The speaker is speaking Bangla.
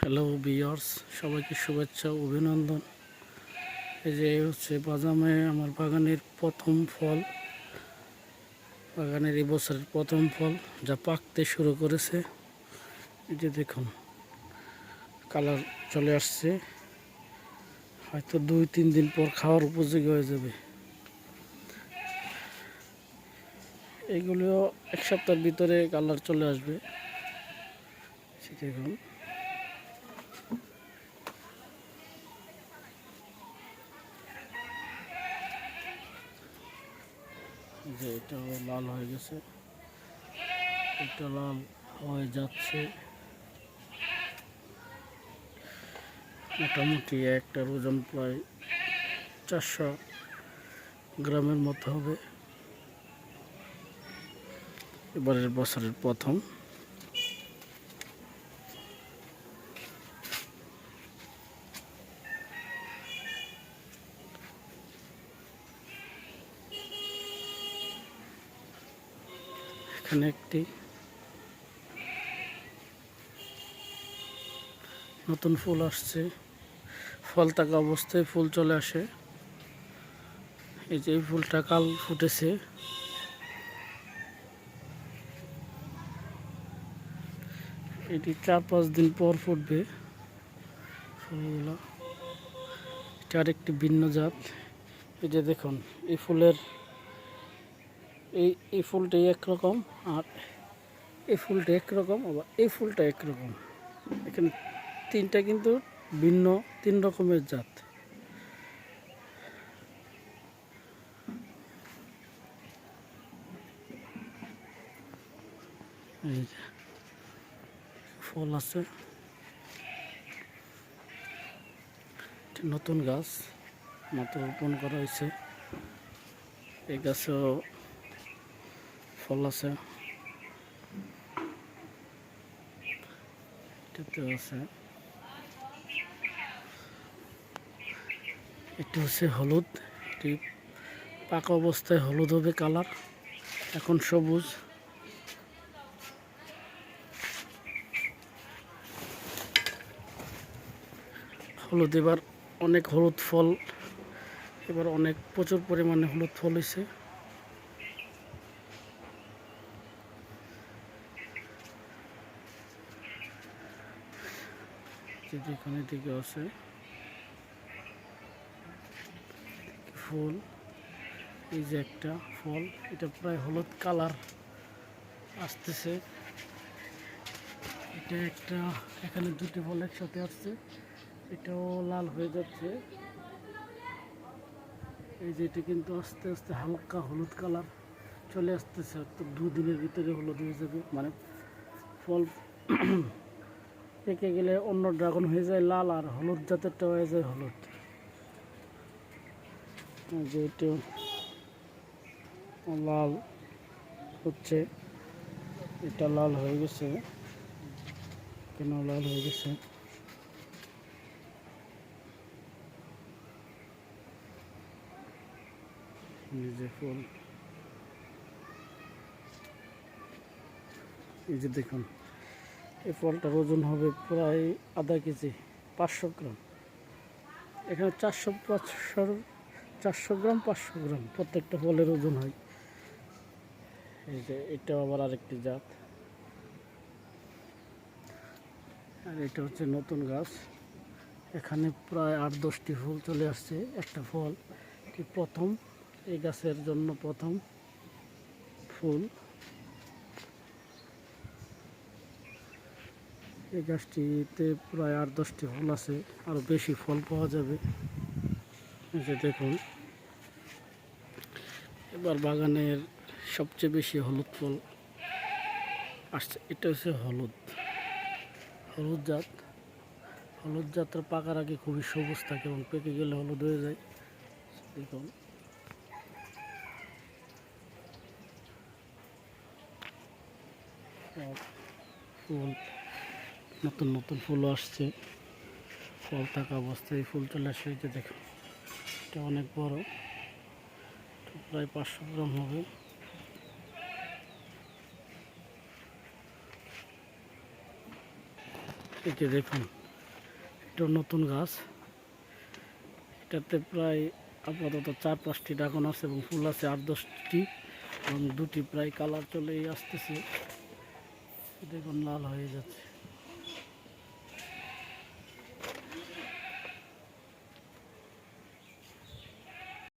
হ্যালো ভিউয়ার্স, সবাইকে শুভেচ্ছা ও অভিনন্দন। এই যে হচ্ছে বাদামে আমার বাগানের প্রথম ফল, বাগানের এই বছরের প্রথম ফল যা পাকতে শুরু করেছে। এই যে দেখুন, কালার চলে আসছে, হয়তো 2-3 দিন পর খাওয়ার উপযোগী হয়ে যাবে। এইগুলিও এক সপ্তাহের ভিতরে কালার চলে আসবে। দেখুন, যে এটাও লাল হয়ে গেছে, এটা লাল হয়ে যাচ্ছে। মোটামুটি একটার ওজন প্রায় 400 গ্রামের মতো হবে। এবারের বছরের প্রথম। এখানে একটি নতুন ফুল আসছে, ফল থাকা অবস্থায় ফুল চলে আসে। এই যে ফুলটা কাল ফুটেছে, এটি 4-5 দিন পর ফুটবে ফুলগুলো। এটা আরেকটি ভিন্ন জাত। এই যে দেখুন, এই ফুলের এই ফুলটাই একরকম, আর এই ফুলটা একরকম, আবার এই ফুলটা একরকম। এখানে তিনটা কিন্তু ভিন্ন 3 রকমের জাত। এই যে ফল আছে, নতুন গাছ মাত্র রোপণ করা হয়েছে। এই গাছেও ফল আছে, এটাতে আছে। এটা হচ্ছে হলুদ, এটি পাকা অবস্থায় হলুদ হবে কালার, এখন সবুজ। হলুদ এবার অনেক হলুদ ফল, এবার অনেক প্রচুর পরিমাণে হলুদ ফল হয়েছে। এখানে দিকে আছে ফুল, এই যে একটা ফল, এটা প্রায় হলুদ কালার আসতেছে। এটা একটা, এখানে দুটি ফল একসাথে আসছে, এটাও লাল হয়ে যাচ্ছে। এই যে এটা কিন্তু আস্তে আস্তে হালকা হলুদ কালার চলে আসতেছে, তো 2 দিনের ভিতরে হলুদ হয়ে যাবে। মানে ফল পেকে গেলে অন্য ড্রাগন হয়ে যায় লাল, আর হলুদ জাতেরটা হয়ে যায় হলুদ। যে এটা লাল হচ্ছে, এটা লাল হয়ে গেছে, কেন লাল হয়ে গেছে। এই যে ফুল, এই যে দেখুন, এই ফলটার ওজন হবে প্রায় আধা কেজি, 500 গ্রাম। এখানে 400 গ্রাম 500 গ্রাম প্রত্যেকটা ফলের ওজন হয়। এই যে এটা আবার আরেকটি জাত, আর এটা হচ্ছে নতুন গাছ। এখানে প্রায় 8-10টি ফুল চলে আসছে। একটা ফল ঠিক প্রথম, এই গাছের জন্য প্রথম ফুল। এই গাছটিতে প্রায় 8-10টি ফুল আছে, আরও বেশি ফল পাওয়া যাবে। এই যে দেখুন, এবার বাগানের সবচেয়ে বেশি হলুদ ফল আসছে। এটা হচ্ছে হলুদ জাত। হলুদ জাতের পাকার আগে খুবই সবুজ থাকে এবং পেকে গেলে হলুদ হয়ে যায়। দেখুন, ফুল, নতুন নতুন ফুলও আসছে, ফল থাকা অবস্থায় ফুল চলে আসে। যে দেখুন, এটা অনেক বড়, প্রায় 500 গ্রাম হবে। এই যে দেখুন, এটা নতুন গাছ, এটাতে প্রায় আপাতত 4-5টি ড্রাগন আছে এবং ফুল আছে 8-10টি এবং দুটি প্রায় কালার চলেই আসতেছে, দেখুন লাল হয়ে যাচ্ছে।